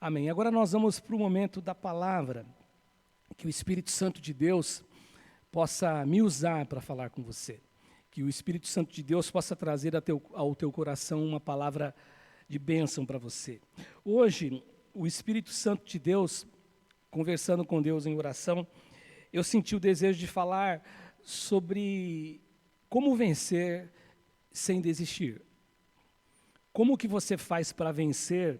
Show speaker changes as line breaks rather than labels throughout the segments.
Amém. Agora nós vamos para o momento da palavra, que o Espírito Santo de Deus possa me usar para falar com você. Que o Espírito Santo de Deus possa trazer ao teu coração uma palavra de bênção para você. Hoje, o Espírito Santo de Deus, conversando com Deus em oração, eu senti o desejo de falar sobre como vencer sem desistir. Como que você faz para vencer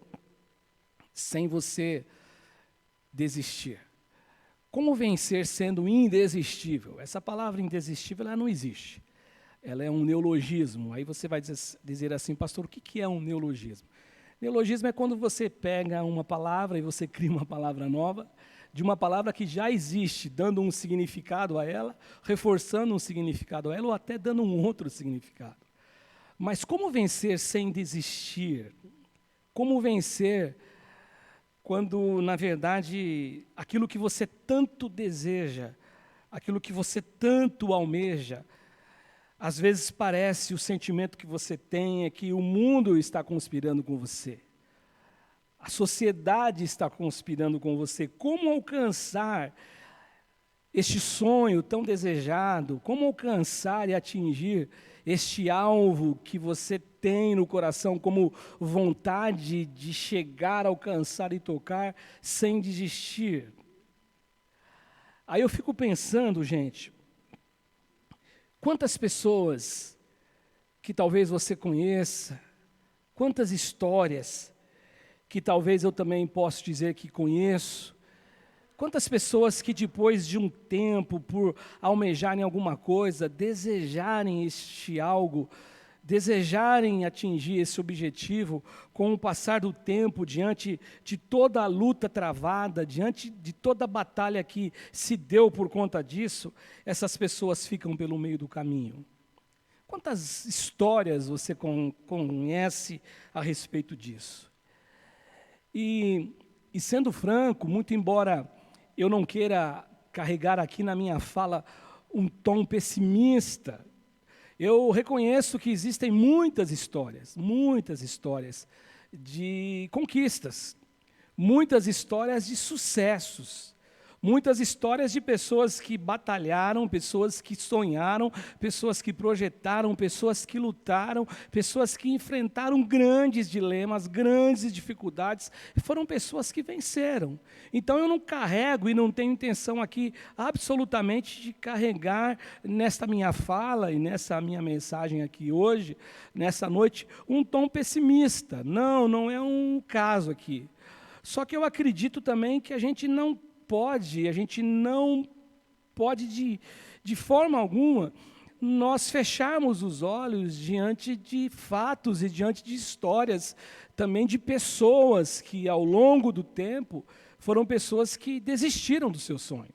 sem você desistir? Como vencer sendo indesistível? Essa palavra indesistível, ela não existe. Ela é um neologismo. Aí você vai dizer assim, pastor, o que é um neologismo? Neologismo é quando você pega uma palavra e você cria uma palavra nova, de uma palavra que já existe, dando um significado a ela, reforçando um significado a ela, ou até dando um outro significado. Mas como vencer sem desistir? Como vencer quando, na verdade, aquilo que você tanto deseja, aquilo que você tanto almeja, às vezes parece o sentimento que você tem é que o mundo está conspirando com você. A sociedade está conspirando com você. Como alcançar este sonho tão desejado? Como alcançar e atingir este alvo que você tem no coração como vontade de chegar, alcançar e tocar sem desistir? Aí eu fico pensando, gente, quantas pessoas que talvez você conheça, quantas histórias que talvez eu também possa dizer que conheço, quantas pessoas que depois de um tempo, por almejarem alguma coisa, desejarem este algo, desejarem atingir esse objetivo, com o passar do tempo, diante de toda a luta travada, diante de toda a batalha que se deu por conta disso, essas pessoas ficam pelo meio do caminho. Quantas histórias você conhece a respeito disso? E sendo franco, muito embora eu não queira carregar aqui na minha fala um tom pessimista, eu reconheço que existem muitas histórias de conquistas, muitas histórias de sucessos, muitas histórias de pessoas que batalharam, pessoas que sonharam, pessoas que projetaram, pessoas que lutaram, pessoas que enfrentaram grandes dilemas, grandes dificuldades, foram pessoas que venceram. Então eu não carrego e não tenho intenção aqui absolutamente de carregar nesta minha fala e nessa minha mensagem aqui hoje, nessa noite, um tom pessimista. Não é um caso aqui. Só que eu acredito também que a gente não pode de forma alguma nós fecharmos os olhos diante de fatos e diante de histórias também de pessoas que ao longo do tempo foram pessoas que desistiram do seu sonho.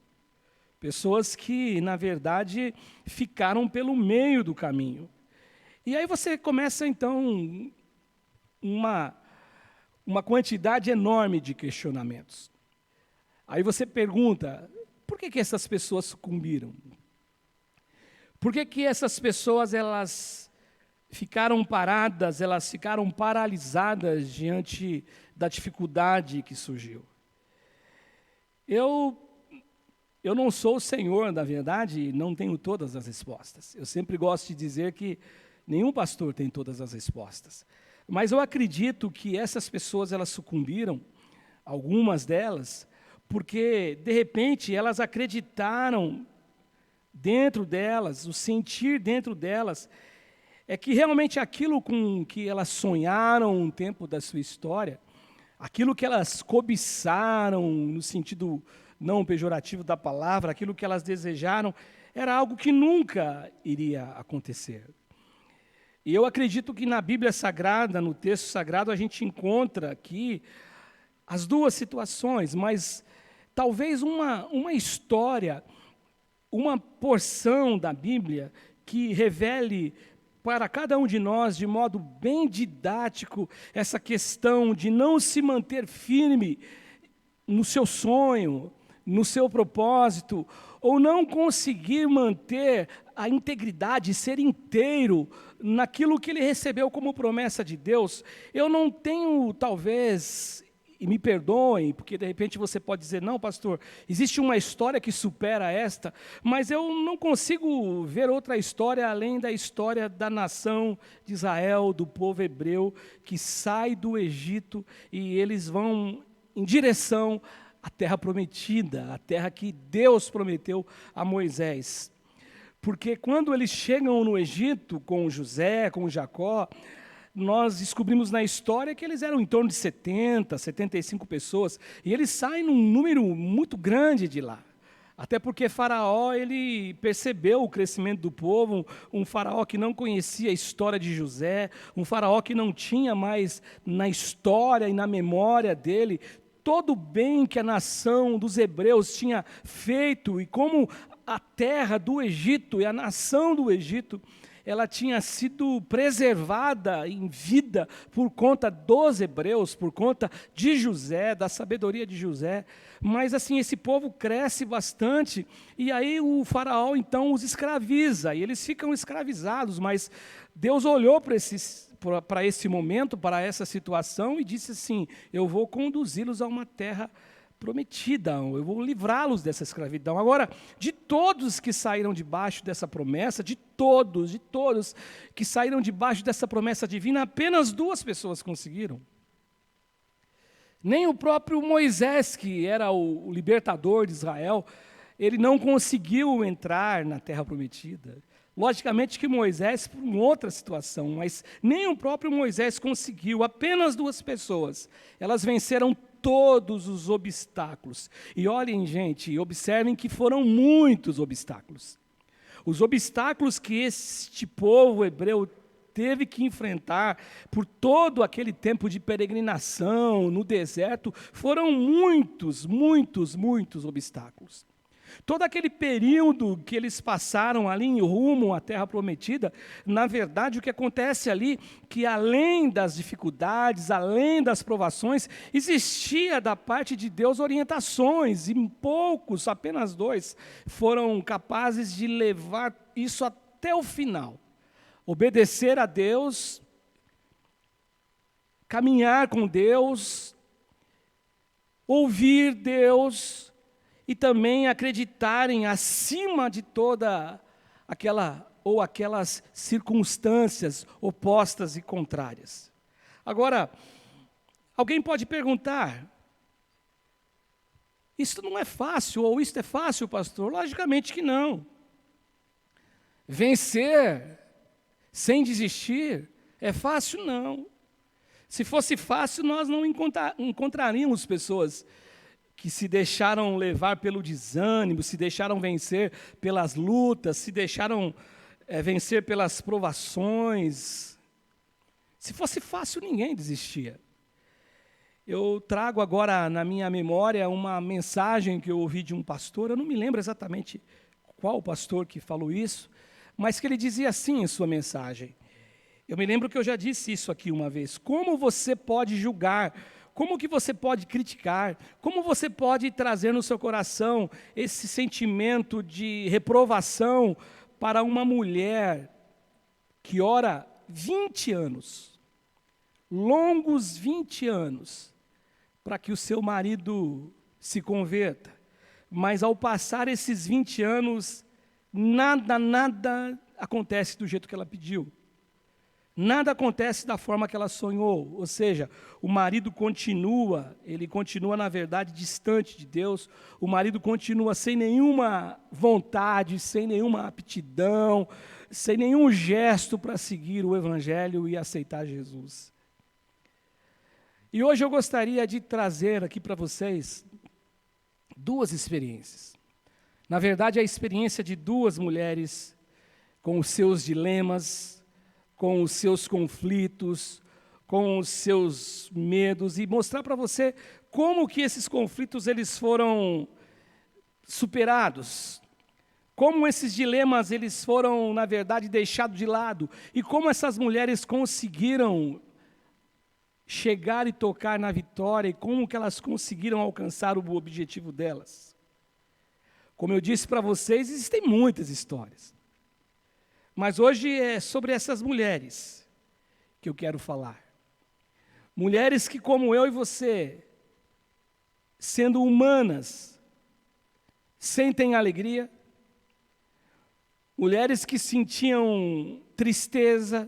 Pessoas que, na verdade, ficaram pelo meio do caminho. E aí você começa, então, uma quantidade enorme de questionamentos. Aí você pergunta, por que essas pessoas sucumbiram? Por que essas pessoas elas ficaram paradas, elas ficaram paralisadas diante da dificuldade que surgiu? Eu não sou o Senhor, na verdade, e não tenho todas as respostas. Eu sempre gosto de dizer que nenhum pastor tem todas as respostas. Mas eu acredito que essas pessoas elas sucumbiram, algumas delas, porque, de repente, elas acreditaram dentro delas, o sentir dentro delas, é que realmente aquilo com que elas sonharam um tempo da sua história, aquilo que elas cobiçaram, no sentido não pejorativo da palavra, aquilo que elas desejaram, era algo que nunca iria acontecer. E eu acredito que na Bíblia Sagrada, no texto sagrado, a gente encontra aqui as duas situações, mas talvez uma história, uma porção da Bíblia que revele para cada um de nós, de modo bem didático, essa questão de não se manter firme no seu sonho, no seu propósito, ou não conseguir manter a integridade, ser inteiro naquilo que ele recebeu como promessa de Deus, eu não tenho, talvez, e me perdoem, porque de repente você pode dizer, não, pastor, existe uma história que supera esta, mas eu não consigo ver outra história além da história da nação de Israel, do povo hebreu, que sai do Egito e eles vão em direção à terra prometida, a terra que Deus prometeu a Moisés. Porque quando eles chegam no Egito com José, com Jacó, nós descobrimos na história que eles eram em torno de 70, 75 pessoas, e eles saem num número muito grande de lá. Até porque Faraó, ele percebeu o crescimento do povo, um faraó que não conhecia a história de José, um faraó que não tinha mais na história e na memória dele todo o bem que a nação dos hebreus tinha feito, e como a terra do Egito e a nação do Egito, ela tinha sido preservada em vida por conta dos hebreus, por conta de José, da sabedoria de José. Mas assim, esse povo cresce bastante, e aí o faraó então os escraviza, e eles ficam escravizados, mas Deus olhou para esse momento, para essa situação, e disse assim, eu vou conduzi-los a uma terra prometida, eu vou livrá-los dessa escravidão. Agora, de todos que saíram debaixo dessa promessa, de todos que saíram debaixo dessa promessa divina, apenas 2 pessoas conseguiram. Nem o próprio Moisés, que era o libertador de Israel, ele não conseguiu entrar na terra prometida. Logicamente que Moisés, por uma outra situação, mas nem o próprio Moisés conseguiu, apenas 2 pessoas. Elas venceram todos os obstáculos. E olhem, gente, observem que foram muitos obstáculos. Os obstáculos que este povo hebreu teve que enfrentar por todo aquele tempo de peregrinação no deserto, foram muitos obstáculos. Todo aquele período que eles passaram ali em rumo à terra prometida, na verdade o que acontece ali, que além das dificuldades, além das provações, existia da parte de Deus orientações, e poucos, apenas 2, foram capazes de levar isso até o final. Obedecer a Deus, caminhar com Deus, ouvir Deus, e também acreditarem acima de toda aquelas circunstâncias opostas e contrárias. Agora, alguém pode perguntar, isso não é fácil, ou isso é fácil, pastor? Logicamente que não. Vencer sem desistir é fácil? Não. Se fosse fácil, nós não encontraríamos pessoas que se deixaram levar pelo desânimo, se deixaram vencer pelas lutas, se deixaram vencer pelas provações. Se fosse fácil, ninguém desistia. Eu trago agora na minha memória uma mensagem que eu ouvi de um pastor, eu não me lembro exatamente qual pastor que falou isso, mas que ele dizia assim em sua mensagem. Eu me lembro que eu já disse isso aqui uma vez. Como você pode julgar? Como que você pode criticar? Como você pode trazer no seu coração esse sentimento de reprovação para uma mulher que ora 20 anos, longos 20 anos, para que o seu marido se converta, mas ao passar esses 20 anos, nada acontece do jeito que ela pediu. Nada acontece da forma que ela sonhou, ou seja, o marido ele continua na verdade distante de Deus, o marido continua sem nenhuma vontade, sem nenhuma aptidão, sem nenhum gesto para seguir o Evangelho e aceitar Jesus. E hoje eu gostaria de trazer aqui para vocês 2 experiências. Na verdade, a experiência de 2 mulheres com os seus dilemas, com os seus conflitos, com os seus medos, e mostrar para você como que esses conflitos eles foram superados, como esses dilemas eles foram, na verdade, deixados de lado, e como essas mulheres conseguiram chegar e tocar na vitória, e como que elas conseguiram alcançar o objetivo delas. Como eu disse para vocês, existem muitas histórias. Mas hoje é sobre essas mulheres que eu quero falar. Mulheres que, como eu e você, sendo humanas, sentem alegria. Mulheres que sentiam tristeza.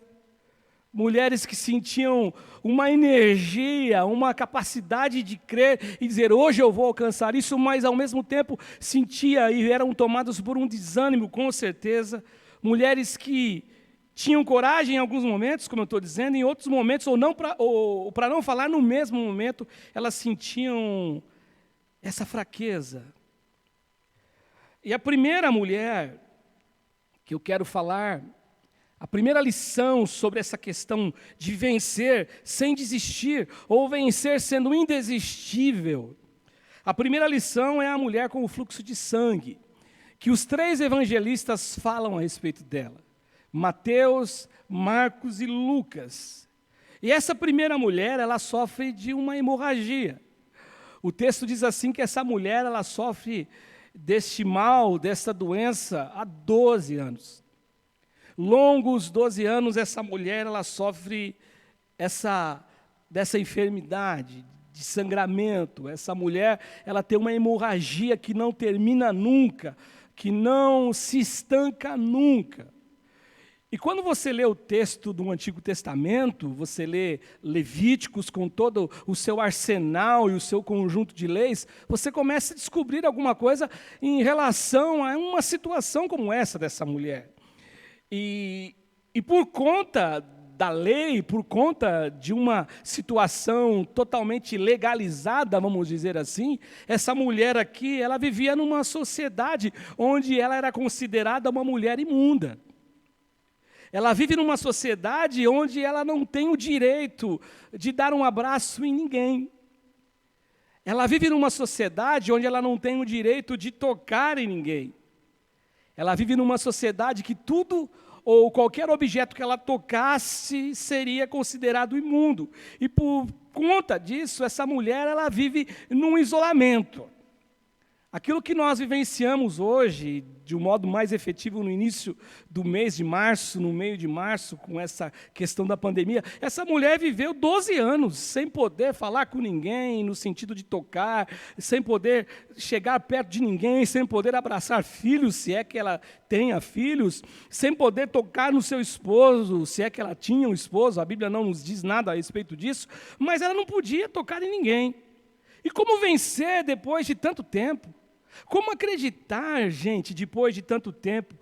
Mulheres que sentiam uma energia, uma capacidade de crer e dizer, hoje eu vou alcançar isso, mas ao mesmo tempo sentia e eram tomadas por um desânimo, com certeza. Mulheres que tinham coragem em alguns momentos, como eu estou dizendo, em outros momentos, ou para não falar no mesmo momento, elas sentiam essa fraqueza. E a primeira mulher que eu quero falar, a primeira lição sobre essa questão de vencer sem desistir, ou vencer sendo indesistível, a primeira lição é a mulher com o fluxo de sangue, que os 3 evangelistas falam a respeito dela. Mateus, Marcos e Lucas. E essa primeira mulher, ela sofre de uma hemorragia. O texto diz assim que essa mulher, ela sofre deste mal, dessa doença, há 12 anos. Longos 12 anos, essa mulher, ela sofre dessa enfermidade, de sangramento. Essa mulher, ela tem uma hemorragia que não termina nunca, que não se estanca nunca. E quando você lê o texto do Antigo Testamento, você lê Levíticos com todo o seu arsenal e o seu conjunto de leis, você começa a descobrir alguma coisa em relação a uma situação como essa dessa mulher. E por conta da lei, por conta de uma situação totalmente legalizada, vamos dizer assim, essa mulher aqui, ela vivia numa sociedade onde ela era considerada uma mulher imunda. Ela vive numa sociedade onde ela não tem o direito de dar um abraço em ninguém. Ela vive numa sociedade onde ela não tem o direito de tocar em ninguém. Ela vive numa sociedade que tudo ou qualquer objeto que ela tocasse seria considerado imundo. E por conta disso, essa mulher, ela vive num isolamento. Aquilo que nós vivenciamos hoje, de um modo mais efetivo no início do mês de março, no meio de março, com essa questão da pandemia, essa mulher viveu 12 anos sem poder falar com ninguém, no sentido de tocar, sem poder chegar perto de ninguém, sem poder abraçar filhos, se é que ela tenha filhos, sem poder tocar no seu esposo, se é que ela tinha um esposo, a Bíblia não nos diz nada a respeito disso, mas ela não podia tocar em ninguém. E como vencer depois de tanto tempo? Como acreditar, gente, depois de tanto tempo?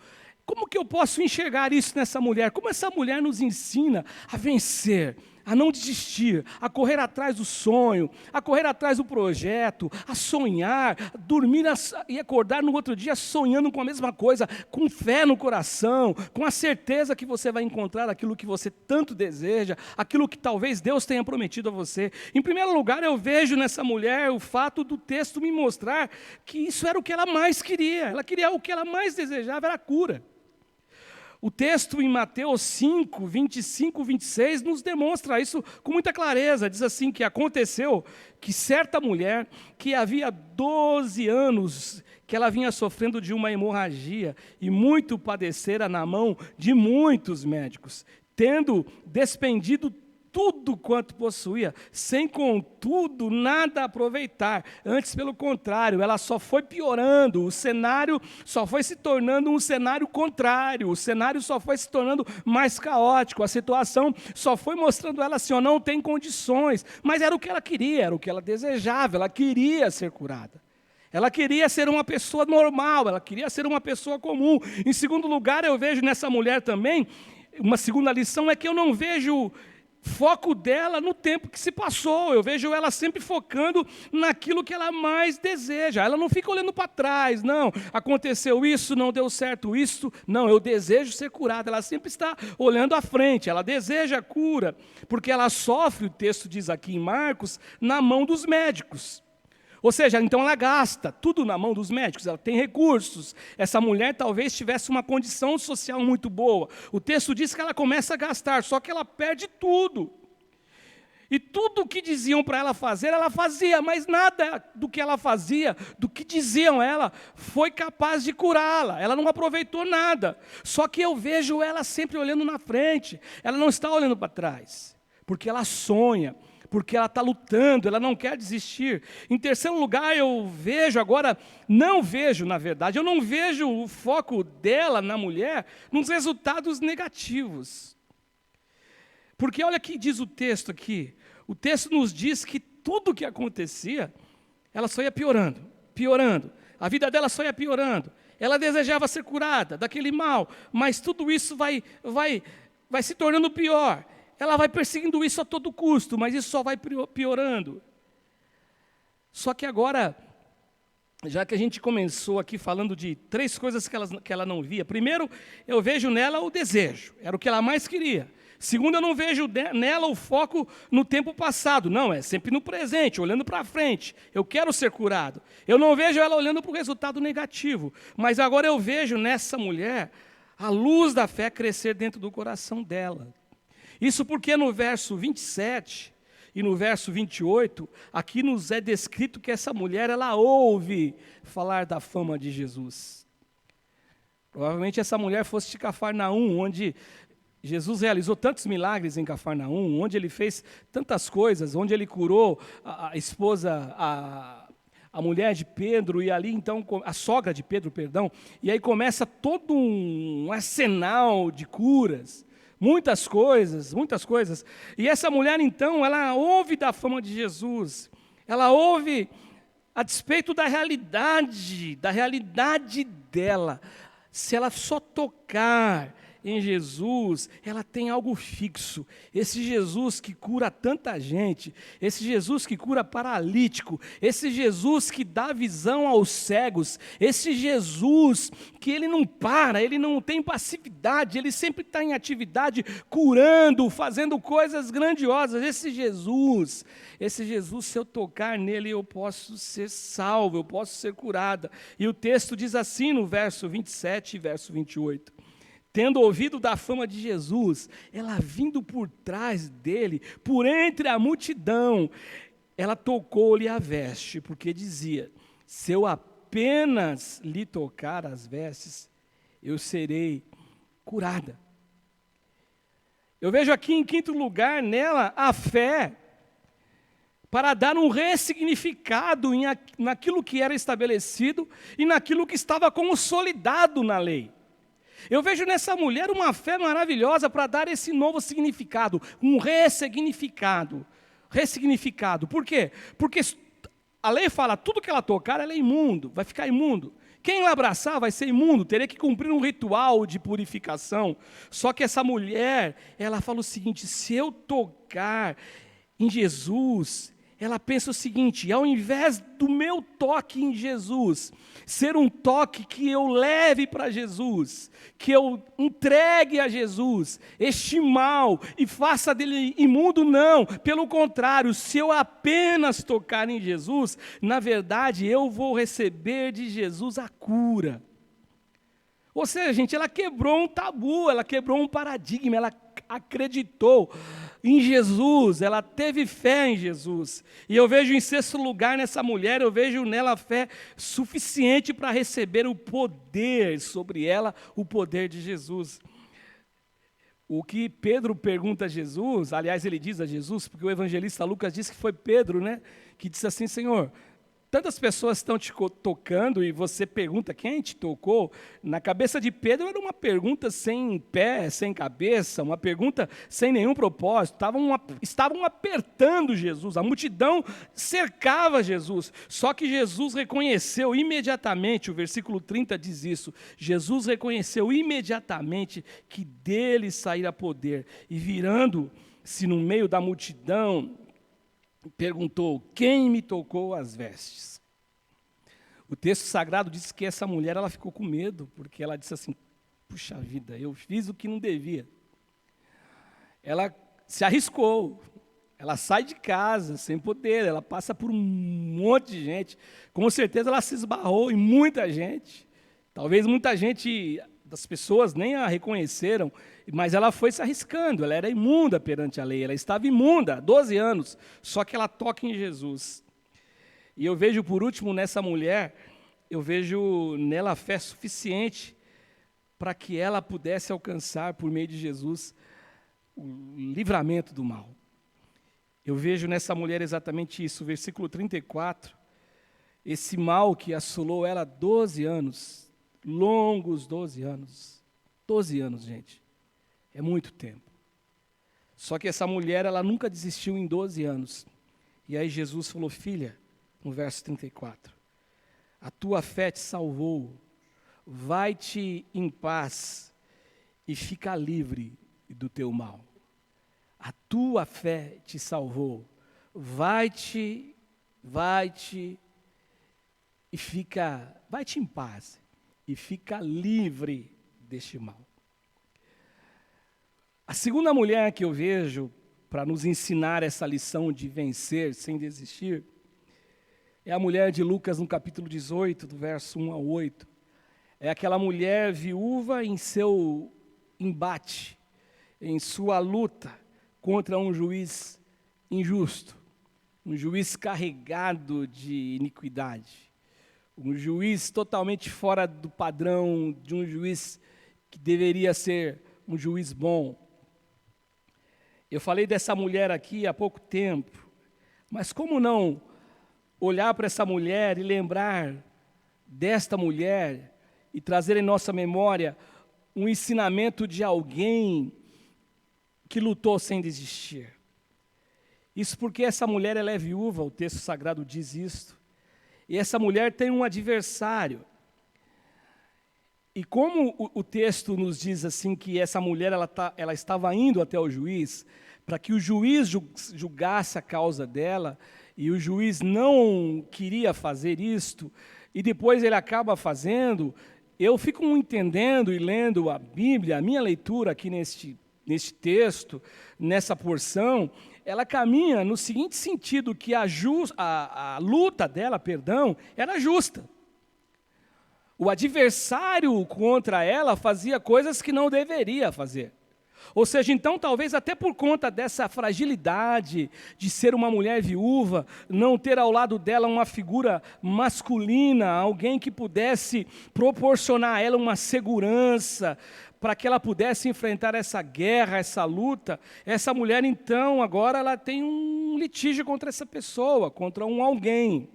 Como que eu posso enxergar isso nessa mulher? Como essa mulher nos ensina a vencer, a não desistir, a correr atrás do sonho, a correr atrás do projeto, a sonhar, a dormir e acordar no outro dia sonhando com a mesma coisa, com fé no coração, com a certeza que você vai encontrar aquilo que você tanto deseja, aquilo que talvez Deus tenha prometido a você. Em primeiro lugar, eu vejo nessa mulher o fato do texto me mostrar que isso era o que ela mais queria. Ela queria o que ela mais desejava, era a cura. O texto em Mateus 5, 25, 26 nos demonstra isso com muita clareza. Diz assim que aconteceu que certa mulher que havia 12 anos que ela vinha sofrendo de uma hemorragia e muito padecera na mão de muitos médicos, tendo despendido tudo quanto possuía, sem contudo nada aproveitar. Antes, pelo contrário, ela só foi piorando, o cenário só foi se tornando um cenário contrário, o cenário só foi se tornando mais caótico, a situação só foi mostrando ela assim, não tem condições, mas era o que ela queria, era o que ela desejava, ela queria ser curada. Ela queria ser uma pessoa normal, ela queria ser uma pessoa comum. Em segundo lugar, eu vejo nessa mulher também, uma segunda lição é que eu não vejo foco dela no tempo que se passou. Eu vejo ela sempre focando naquilo que ela mais deseja. Ela não fica olhando para trás, não, aconteceu isso, não deu certo isso, não, eu desejo ser curada. Ela sempre está olhando à frente, ela deseja a cura, porque ela sofre, o texto diz aqui em Marcos, na mão dos médicos. Ou seja, então ela gasta tudo na mão dos médicos, ela tem recursos. Essa mulher talvez tivesse uma condição social muito boa. O texto diz que ela começa a gastar, só que ela perde tudo. E tudo o que diziam para ela fazer, ela fazia, mas nada do que ela fazia, do que diziam ela, foi capaz de curá-la. Ela não aproveitou nada. Só que eu vejo ela sempre olhando na frente, ela não está olhando para trás, porque ela sonha, porque ela está lutando, ela não quer desistir. Em terceiro lugar, eu vejo agora, não vejo, na verdade, eu não vejo o foco dela na mulher nos resultados negativos. Porque olha o que diz o texto aqui. O texto nos diz que tudo o que acontecia, ela só ia piorando, piorando. A vida dela só ia piorando. Ela desejava ser curada daquele mal, mas tudo isso vai se tornando pior. Ela vai perseguindo isso a todo custo, mas isso só vai piorando. Só que agora, já que a gente começou aqui falando de 3 coisas que ela não via. Primeiro, eu vejo nela o desejo, era o que ela mais queria. Segundo, eu não vejo nela o foco no tempo passado. Não, é sempre no presente, olhando para frente. Eu quero ser curado. Eu não vejo ela olhando para o resultado negativo. Mas agora eu vejo nessa mulher a luz da fé crescer dentro do coração dela. Isso porque no verso 27 e no verso 28, aqui nos é descrito que essa mulher, ela ouve falar da fama de Jesus. Provavelmente essa mulher fosse de Cafarnaum, onde Jesus realizou tantos milagres em Cafarnaum, onde ele fez tantas coisas, onde ele curou a esposa, a mulher de Pedro, e ali então, a sogra de Pedro, perdão, e aí começa todo um arsenal de curas, muitas coisas, e essa mulher então, ela ouve da fama de Jesus, ela ouve a despeito da realidade dela, se ela só tocar em Jesus, ela tem algo fixo. Esse Jesus que cura tanta gente, esse Jesus que cura paralítico, esse Jesus que dá visão aos cegos, esse Jesus que ele não para, ele não tem passividade, ele sempre está em atividade, curando, fazendo coisas grandiosas. Esse Jesus, se eu tocar nele, eu posso ser salvo, eu posso ser curada. E o texto diz assim no verso 27 e verso 28. Tendo ouvido da fama de Jesus, ela vindo por trás dele, por entre a multidão, ela tocou-lhe a veste, porque dizia, se eu apenas lhe tocar as vestes, eu serei curada. Eu vejo aqui em quinto lugar nela a fé, para dar um ressignificado naquilo que era estabelecido e naquilo que estava consolidado na lei. Eu vejo nessa mulher uma fé maravilhosa para dar esse novo significado, um ressignificado. Por quê? Porque a lei fala, tudo que ela tocar, ela é imundo, vai ficar imundo. Quem ela abraçar vai ser imundo, teria que cumprir um ritual de purificação. Só que essa mulher, ela fala o seguinte, se eu tocar em Jesus, ela pensa o seguinte, ao invés do meu toque em Jesus, ser um toque que eu leve para Jesus, que eu entregue a Jesus, este mal, e faça dele imundo, não, pelo contrário, se eu apenas tocar em Jesus, na verdade eu vou receber de Jesus a cura. Ou seja, gente, ela quebrou um tabu, ela quebrou um paradigma, ela acreditou em Jesus, ela teve fé em Jesus. E eu vejo em sexto lugar nessa mulher, eu vejo nela fé suficiente para receber o poder sobre ela, o poder de Jesus. O que Pedro pergunta a Jesus, aliás, ele diz a Jesus, porque o evangelista Lucas diz que foi Pedro, né, que disse assim, Senhor, tantas pessoas estão te tocando e você pergunta quem te tocou. Na cabeça de Pedro era uma pergunta sem pé, sem cabeça, uma pergunta sem nenhum propósito. Estavam apertando Jesus, a multidão cercava Jesus. Só que Jesus reconheceu imediatamente, o versículo 30 diz isso, Jesus reconheceu imediatamente que dele saíra poder. E virando-se no meio da multidão, perguntou, quem me tocou as vestes? O texto sagrado diz que essa mulher ela ficou com medo, porque ela disse assim, puxa vida, eu fiz o que não devia. Ela se arriscou, ela sai de casa sem poder, ela passa por um monte de gente, com certeza ela se esbarrou em muita gente, talvez muita gente das pessoas nem a reconheceram, mas ela foi se arriscando, ela era imunda perante a lei, ela estava imunda há 12 anos, só que ela toca em Jesus. E eu vejo, por último, nessa mulher, eu vejo nela a fé suficiente para que ela pudesse alcançar, por meio de Jesus, o livramento do mal. Eu vejo nessa mulher exatamente isso, versículo 34, esse mal que assolou ela 12 anos, longos 12 anos. 12 anos, gente. É muito tempo. Só que essa mulher, ela nunca desistiu em 12 anos. E aí Jesus falou: filha, no verso 34, a tua fé te salvou, vai-te em paz e fica livre do teu mal. A tua fé te salvou, vai-te em paz e fica livre deste mal. A segunda mulher que eu vejo para nos ensinar essa lição de vencer sem desistir é a mulher de Lucas no capítulo 18, do verso 1 ao 8. É aquela mulher viúva em seu embate, em sua luta contra um juiz injusto, um juiz carregado de iniquidade. Um juiz totalmente fora do padrão de um juiz que deveria ser um juiz bom. Eu falei dessa mulher aqui há pouco tempo, mas como não olhar para essa mulher e lembrar desta mulher e trazer em nossa memória um ensinamento de alguém que lutou sem desistir? Isso porque essa mulher, ela é viúva, o texto sagrado diz isso. E essa mulher tem um adversário. E como o texto nos diz assim que essa mulher ela estava indo até o juiz, para que o juiz julgasse a causa dela, e o juiz não queria fazer isto, e depois ele acaba fazendo, eu fico entendendo e lendo a Bíblia, a minha leitura aqui neste texto, nessa porção, ela caminha no seguinte sentido, que a luta dela, era justa. O adversário contra ela fazia coisas que não deveria fazer. Ou seja, então, talvez até por conta dessa fragilidade de ser uma mulher viúva, não ter ao lado dela uma figura masculina, alguém que pudesse proporcionar a ela uma segurança, para que ela pudesse enfrentar essa guerra, essa luta, essa mulher, então, agora ela tem um litígio contra essa pessoa, contra alguém.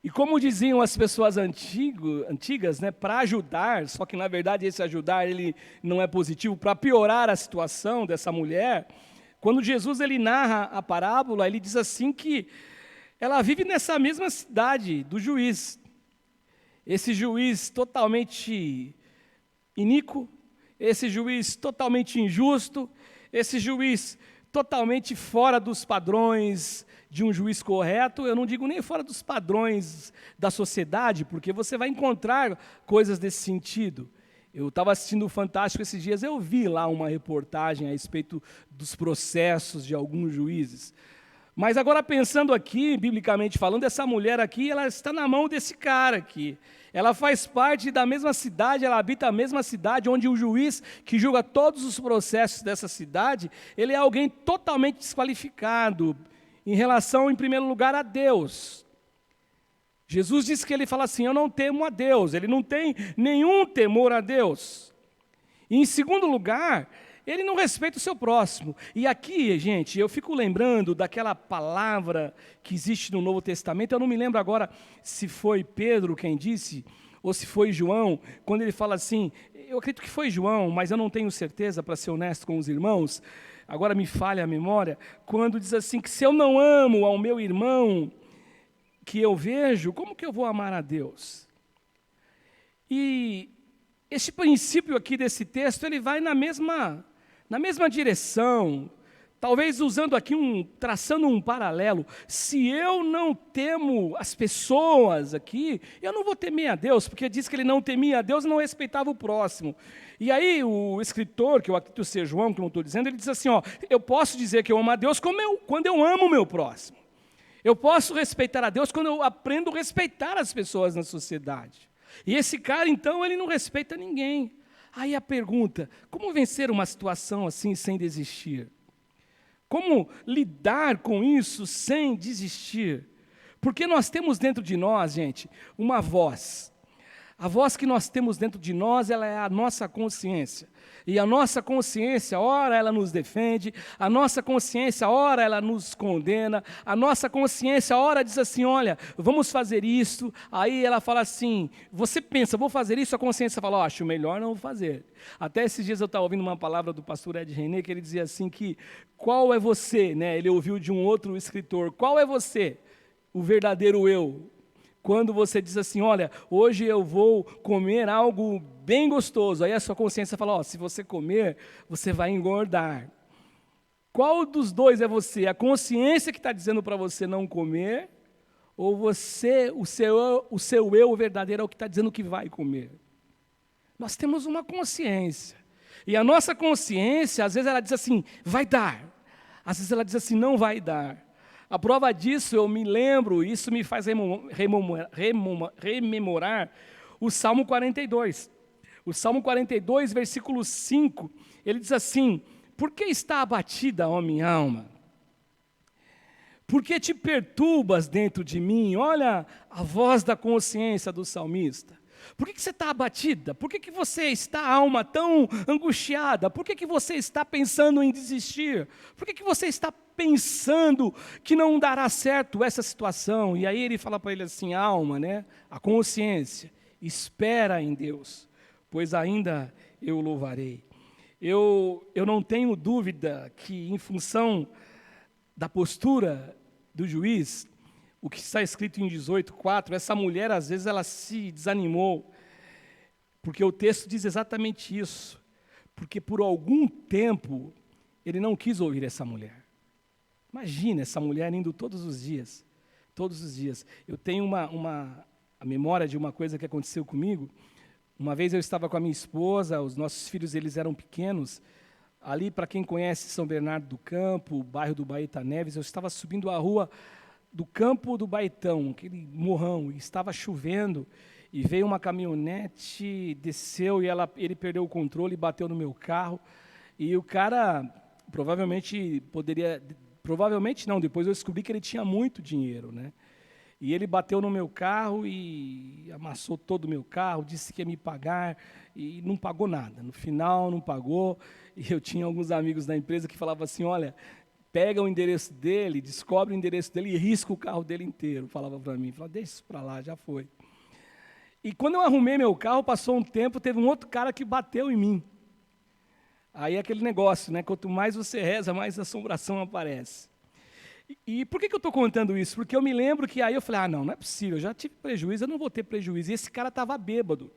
E como diziam as pessoas antigas, né, para ajudar, só que na verdade esse ajudar ele não é positivo, para piorar a situação dessa mulher, quando Jesus ele narra a parábola, ele diz assim que ela vive nessa mesma cidade do juiz. Esse juiz totalmente iníquo, esse juiz totalmente injusto, esse juiz totalmente fora dos padrões de um juiz correto. Eu não digo nem fora dos padrões da sociedade, porque você vai encontrar coisas desse sentido. Eu estava assistindo o Fantástico esses dias, eu vi lá uma reportagem a respeito dos processos de alguns juízes. Mas agora pensando aqui, biblicamente falando, essa mulher aqui, ela está na mão desse cara aqui. Ela faz parte da mesma cidade, ela habita a mesma cidade, onde o juiz que julga todos os processos dessa cidade, ele é alguém totalmente desqualificado em relação, em primeiro lugar, a Deus. Jesus disse que ele fala assim: eu não temo a Deus, ele não tem nenhum temor a Deus. E em segundo lugar, ele não respeita o seu próximo. E aqui, gente, eu fico lembrando daquela palavra que existe no Novo Testamento, eu não me lembro agora se foi Pedro quem disse, ou se foi João, quando ele fala assim, eu acredito que foi João, mas eu não tenho certeza, para ser honesto com os irmãos, agora me falha a memória, quando diz assim, que se eu não amo ao meu irmão que eu vejo, como que eu vou amar a Deus? E esse princípio aqui desse texto, ele vai na mesma direção, talvez usando aqui traçando um paralelo. Se eu não temo as pessoas aqui, eu não vou temer a Deus, porque diz que ele não temia a Deus e não respeitava o próximo. E aí o escritor, que eu acredito ser João, que eu não estou dizendo, ele diz assim, eu posso dizer que eu amo a Deus quando eu amo o meu próximo. Eu posso respeitar a Deus quando eu aprendo a respeitar as pessoas na sociedade. E esse cara, então, ele não respeita ninguém. Aí a pergunta, como vencer uma situação assim sem desistir? Como lidar com isso sem desistir? Porque nós temos dentro de nós, gente, uma voz. A voz que nós temos dentro de nós, ela é a nossa consciência. E a nossa consciência, ora ela nos defende, a nossa consciência, ora ela nos condena, a nossa consciência, ora diz assim, olha, vamos fazer isso, aí ela fala assim, você pensa, vou fazer isso, a consciência fala, acho melhor não fazer. Até esses dias eu estava ouvindo uma palavra do pastor Ed René, que ele dizia assim que, qual é você, né? Ele ouviu de um outro escritor, qual é você, o verdadeiro eu? Quando você diz assim, olha, hoje eu vou comer algo bem gostoso, aí a sua consciência fala, se você comer, você vai engordar. Qual dos dois é você? A consciência que está dizendo para você não comer, ou você, o seu eu verdadeiro é o que está dizendo que vai comer? Nós temos uma consciência, e a nossa consciência, às vezes ela diz assim, vai dar, às vezes ela diz assim, não vai dar. A prova disso, eu me lembro, isso me faz rememorar o Salmo 42. O Salmo 42, versículo 5, ele diz assim, por que está abatida, ó minha alma? Por que te perturbas dentro de mim? Olha a voz da consciência do salmista. Por que você está abatida? Por que você está, alma, tão angustiada? Por que você está pensando em desistir? Por que você está pensando que não dará certo essa situação? E aí ele fala para ele assim, alma, né? A consciência, espera em Deus, pois ainda eu louvarei. Eu não tenho dúvida que em função da postura do juiz, o que está escrito em 18:4, essa mulher, às vezes, ela se desanimou, porque o texto diz exatamente isso, porque por algum tempo, ele não quis ouvir essa mulher. Imagina essa mulher indo todos os dias. Eu tenho a memória de uma coisa que aconteceu comigo. Uma vez eu estava com a minha esposa, os nossos filhos, eles eram pequenos, ali, para quem conhece São Bernardo do Campo, o bairro do Baeta Neves, eu estava subindo a rua do Campo do Baetão, aquele morrão, e estava chovendo, e veio uma caminhonete, desceu, e ele perdeu o controle e bateu no meu carro, e o cara provavelmente não, depois eu descobri que ele tinha muito dinheiro, né? E ele bateu no meu carro e amassou todo o meu carro, disse que ia me pagar, e não pagou nada, no final não pagou, e eu tinha alguns amigos da empresa que falavam assim, olha, pega o endereço dele, descobre o endereço dele e risca o carro dele inteiro, falava para mim, deixa isso para lá, já foi. E quando eu arrumei meu carro, passou um tempo, teve um outro cara que bateu em mim. Aí é aquele negócio, né? Quanto mais você reza, mais assombração aparece. E por que eu estou contando isso? Porque eu me lembro que aí eu falei, não é possível, eu já tive prejuízo, eu não vou ter prejuízo. E esse cara estava bêbado.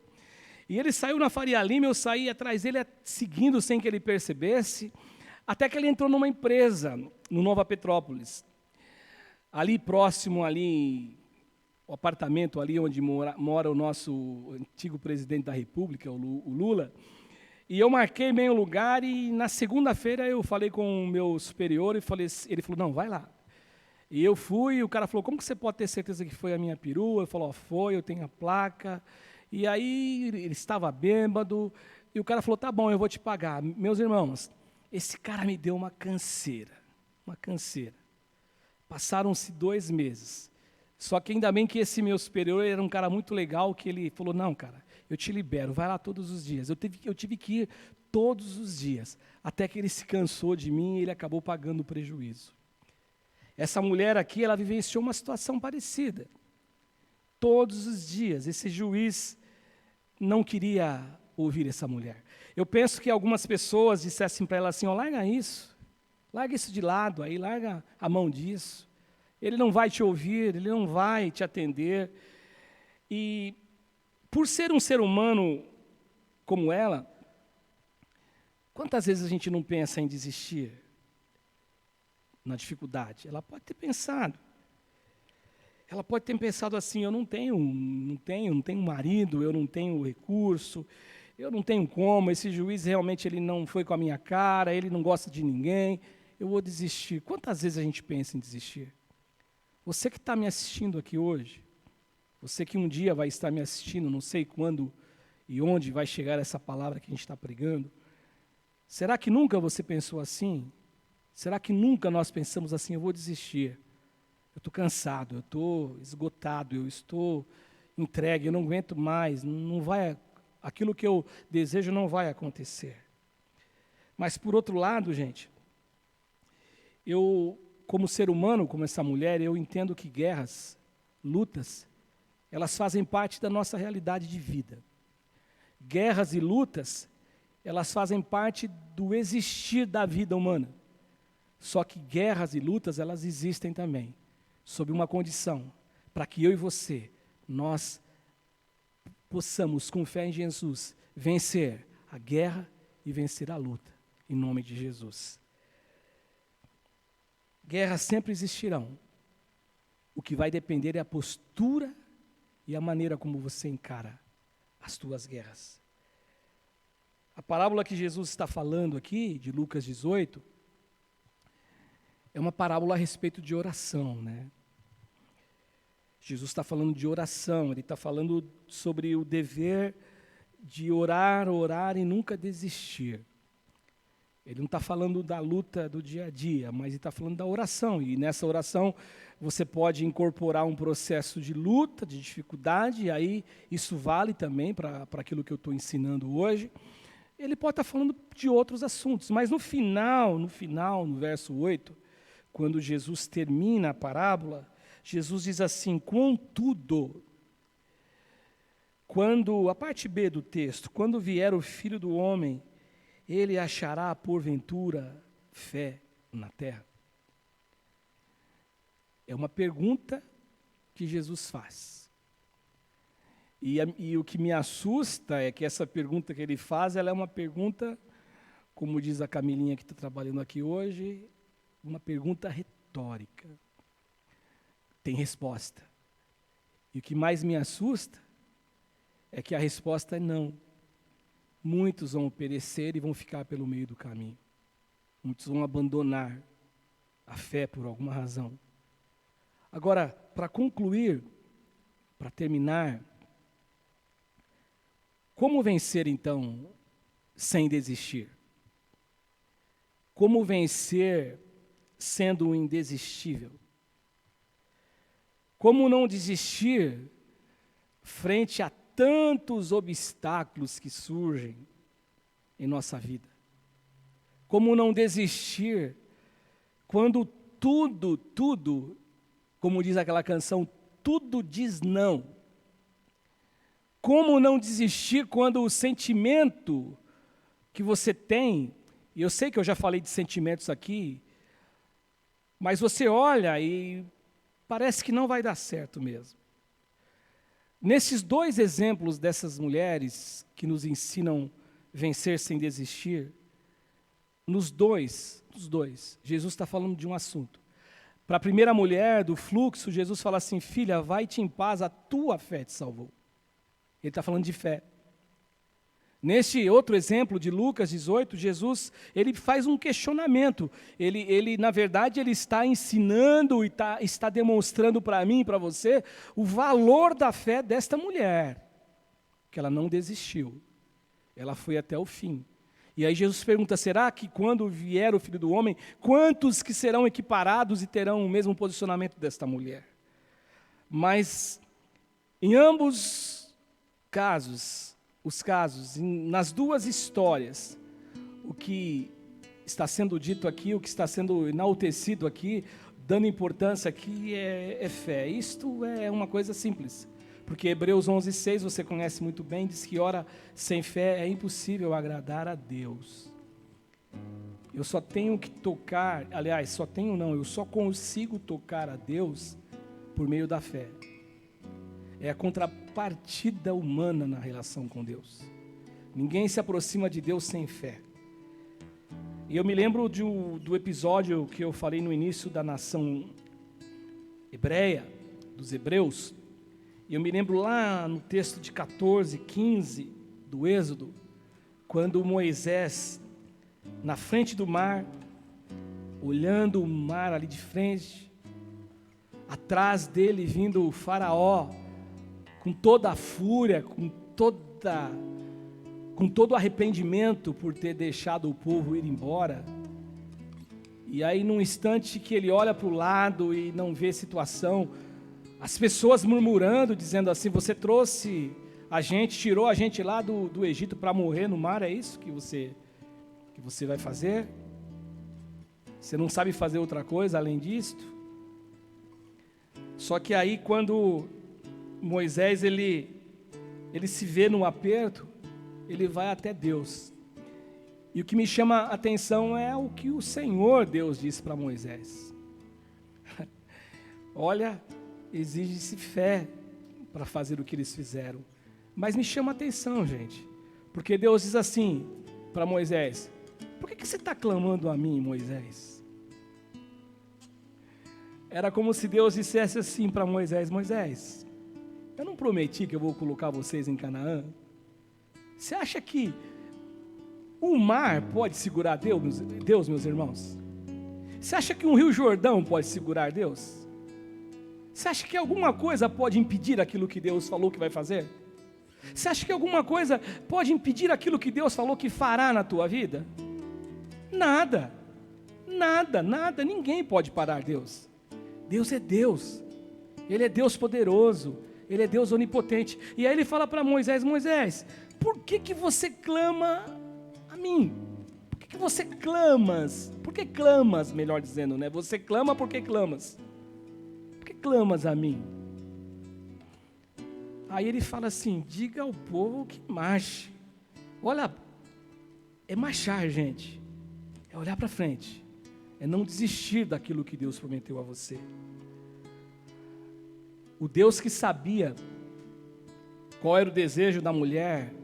E ele saiu na Faria Lima, eu saí atrás dele, seguindo sem que ele percebesse, até que ele entrou numa empresa, no Nova Petrópolis. Ali próximo, o apartamento ali onde mora o nosso antigo presidente da República, o Lula. E eu marquei bem o lugar e na segunda-feira eu falei com o meu superior e ele falou, não, vai lá. E eu fui e o cara falou, como que você pode ter certeza que foi a minha perua? Eu falei, foi, eu tenho a placa. E aí ele estava bêbado e o cara falou, tá bom, eu vou te pagar. Meus irmãos, esse cara me deu uma canseira. Passaram-se 2 meses. Só que ainda bem que esse meu superior era um cara muito legal, que ele falou, não, cara, eu te libero, vai lá todos os dias. Eu tive que ir todos os dias, até que ele se cansou de mim e ele acabou pagando o prejuízo. Essa mulher aqui, ela vivenciou uma situação parecida. Todos os dias, esse juiz não queria ouvir essa mulher. Eu penso que algumas pessoas dissessem para ela assim, larga isso de lado, aí larga a mão disso. Ele não vai te ouvir, ele não vai te atender. E por ser um ser humano como ela, quantas vezes a gente não pensa em desistir na dificuldade? Ela pode ter pensado. Ela pode ter pensado assim, eu não tenho marido, eu não tenho recurso, eu não tenho como, esse juiz realmente ele não foi com a minha cara, ele não gosta de ninguém, eu vou desistir. Quantas vezes a gente pensa em desistir? Você que está me assistindo aqui hoje, Você que um dia vai estar me assistindo, não sei quando e onde vai chegar essa palavra que a gente está pregando. Será que nunca você pensou assim? Será que nunca nós pensamos assim, eu vou desistir? Eu estou cansado, eu estou esgotado, eu estou entregue, eu não aguento mais, não vai, aquilo que eu desejo não vai acontecer. Mas por outro lado, gente, eu, como ser humano, como essa mulher, eu entendo que guerras, lutas, elas fazem parte da nossa realidade de vida. Guerras e lutas, elas fazem parte do existir da vida humana. Só que guerras e lutas, elas existem também, sob uma condição, para que eu e você, nós possamos, com fé em Jesus, vencer a guerra e vencer a luta, em nome de Jesus. Guerras sempre existirão. O que vai depender é a postura e a maneira como você encara as tuas guerras. A parábola que Jesus está falando aqui, de Lucas 18, é uma parábola a respeito de oração, né? Jesus está falando de oração, ele está falando sobre o dever de orar, orar e nunca desistir. Ele não está falando da luta do dia a dia, mas ele está falando da oração. E nessa oração você pode incorporar um processo de luta, de dificuldade, e aí isso vale também para aquilo que eu estou ensinando hoje. Ele pode estar falando de outros assuntos, mas no final, no verso 8, quando Jesus termina a parábola, Jesus diz assim, contudo, a parte B do texto, quando vier o Filho do Homem, ele achará, porventura, fé na terra? É uma pergunta que Jesus faz. E o que me assusta é que essa pergunta que ele faz, ela é uma pergunta, como diz a Camilinha que está trabalhando aqui hoje, uma pergunta retórica. Tem resposta. E o que mais me assusta é que a resposta é não. Muitos vão perecer e vão ficar pelo meio do caminho. Muitos vão abandonar a fé por alguma razão. Agora, para concluir, para terminar, como vencer então sem desistir? Como vencer sendo indesistível? Como não desistir frente a tantos obstáculos que surgem em nossa vida? Como não desistir quando tudo, como diz aquela canção, tudo diz não? Como não desistir quando o sentimento que você tem, e eu sei que eu já falei de sentimentos aqui, mas você olha e parece que não vai dar certo mesmo. Nesses dois exemplos dessas mulheres que nos ensinam vencer sem desistir, nos dois, Jesus está falando de um assunto. Para a primeira mulher do fluxo, Jesus fala assim, filha, vai-te em paz, a tua fé te salvou. Ele está falando de fé. Neste outro exemplo de Lucas 18, Jesus, ele faz um questionamento. Ele na verdade, ele está ensinando e está demonstrando para mim e para você o valor da fé desta mulher. Que ela não desistiu. Ela foi até o fim. E aí Jesus pergunta, será que quando vier o Filho do Homem, quantos que serão equiparados e terão o mesmo posicionamento desta mulher? Mas, em ambos os casos, nas duas histórias, o que está sendo dito aqui, o que está sendo enaltecido aqui, dando importância aqui é fé. Isto é uma coisa simples, porque Hebreus 11:6, você conhece muito bem, diz que ora, sem fé é impossível agradar a Deus. Eu só tenho que tocar, aliás, eu só consigo tocar a Deus por meio da fé. É a contrapartida humana na relação com Deus. Ninguém se aproxima de Deus sem fé. E eu me lembro do episódio que eu falei no início da nação hebreia, dos hebreus. E eu me lembro lá no texto de 14, 15 do Êxodo, quando Moisés, na frente do mar, olhando o mar ali de frente, atrás dele vindo o faraó, com toda a fúria, com todo o arrependimento por ter deixado o povo ir embora. E aí, num instante que ele olha para o lado e não vê situação, as pessoas murmurando, dizendo assim: você trouxe a gente, tirou a gente lá do Egito para morrer no mar, é isso que você vai fazer? Você não sabe fazer outra coisa além disto? Só que aí, quando Moisés ele se vê num aperto, ele vai até Deus. E o que me chama a atenção é o que o Senhor Deus disse para Moisés. Olha, exige-se fé para fazer o que eles fizeram. Mas me chama a atenção, gente, porque Deus diz assim para Moisés: por que você está clamando a mim, Moisés? Era como se Deus dissesse assim para Moisés: Moisés, eu não prometi que eu vou colocar vocês em Canaã? Você acha que o mar pode segurar Deus, meus irmãos? Você acha que um rio Jordão pode segurar Deus? Você acha que alguma coisa pode impedir aquilo que Deus falou que vai fazer? Você acha que alguma coisa pode impedir aquilo que Deus falou que fará na tua vida? Nada, nada, nada, ninguém pode parar Deus. Deus é Deus, Ele é Deus poderoso, Ele é Deus onipotente. E aí Ele fala para Moisés: Moisés, por que você clama a mim? Por que você clamas? Por que clamas, melhor dizendo, né? Você clama porque clamas. Por que clamas a mim? Aí ele fala assim: diga ao povo que marche. Olha, é marchar, gente. É olhar para frente. É não desistir daquilo que Deus prometeu a você. O Deus que sabia qual era o desejo da mulher,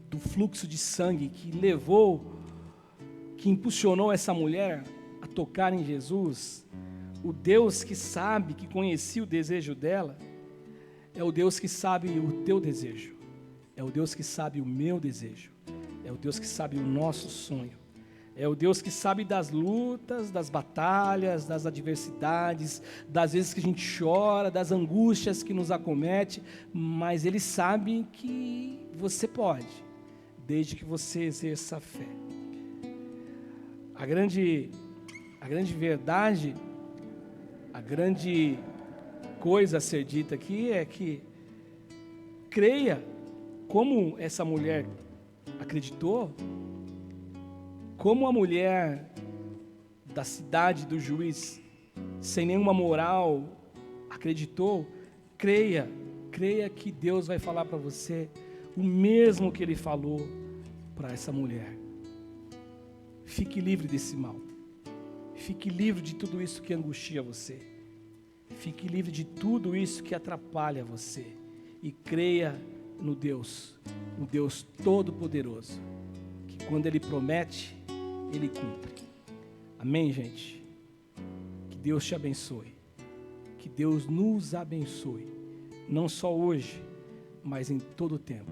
do fluxo de sangue que impulsionou essa mulher a tocar em Jesus, o Deus que sabe, que conhecia o desejo dela, é o Deus que sabe o teu desejo, é o Deus que sabe o meu desejo, é o Deus que sabe o nosso sonho, é o Deus que sabe das lutas, das batalhas, das adversidades, das vezes que a gente chora, das angústias que nos acomete, mas Ele sabe que você pode, desde que você exerça a fé. A grande verdade, a grande coisa a ser dita aqui é que creia como essa mulher acreditou, como a mulher da cidade do juiz, sem nenhuma moral, acreditou. Creia que Deus vai falar para você o mesmo que Ele falou para essa mulher. Fique livre desse mal, fique livre de tudo isso que angustia você, fique livre de tudo isso que atrapalha você, e creia no Deus Todo-Poderoso, que quando Ele promete, Ele cumpre. Amém, gente? Que Deus te abençoe, que Deus nos abençoe, não só hoje, mas em todo o tempo.